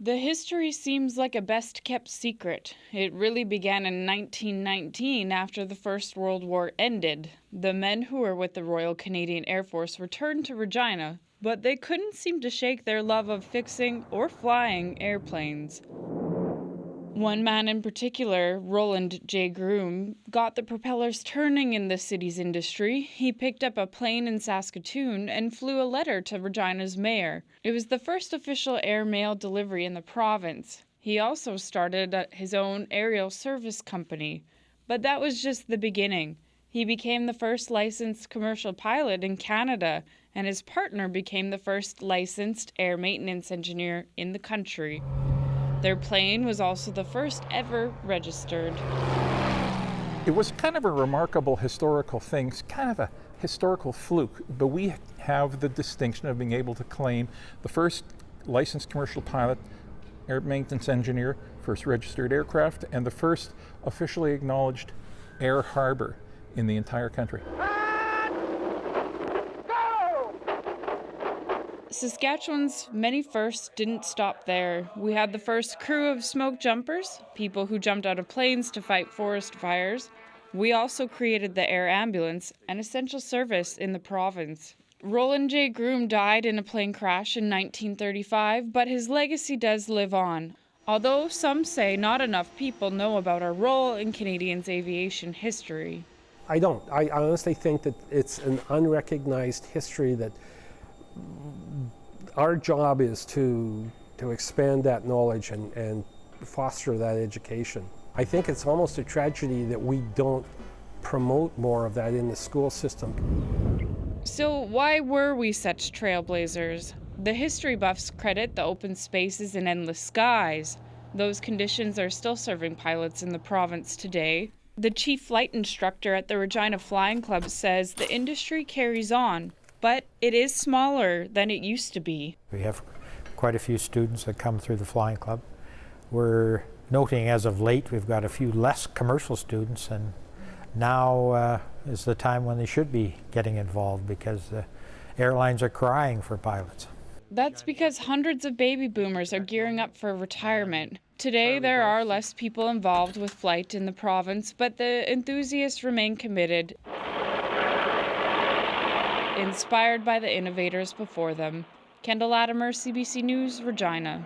The history seems like a best-kept secret. It really began in 1919 after the First World War ended. The men who were with the Royal Canadian Air Force returned to Regina, but they couldn't seem to shake their love of fixing or flying airplanes. One man in particular, Roland J. Groom, got the propellers turning in the city's industry. He picked up a plane in Saskatchewan and flew a letter to Regina's mayor. It was the first official airmail delivery in the province. He also started his own aerial service company. But that was just the beginning. He became the first licensed commercial pilot in Canada, and his partner became the first licensed air maintenance engineer in the country. Their plane was also the first ever registered. It was kind of a remarkable historical thing, it's kind of a historical fluke, but we have the distinction of being able to claim the first licensed commercial pilot, air maintenance engineer, first registered aircraft, and the first officially acknowledged air harbor in the entire country. Saskatchewan's many firsts didn't stop there. We had the first crew of smoke jumpers, people who jumped out of planes to fight forest fires. We also created the air ambulance, an essential service in the province. Roland J. Groom died in a plane crash in 1935, but his legacy does live on. Although some say not enough people know about our role in Canadians' aviation history. I don't. I honestly think that it's an unrecognized history that our job is to expand that knowledge and foster that education. I think it's almost a tragedy that we don't promote more of that in the school system. So why were we such trailblazers? The history buffs credit the open spaces and endless skies. Those conditions are still serving pilots in the province today. The chief flight instructor at the Regina Flying Club says the industry carries on, but it is smaller than it used to be. We have quite a few students that come through the flying club. We're noting as of late we've got a few less commercial students, and now is the time when they should be getting involved because the airlines are crying for pilots. That's because hundreds of baby boomers are gearing up for retirement. Today there are less people involved with flight in the province, but the enthusiasts remain committed, inspired by the innovators before them. Kendall Latimer, CBC News, Regina.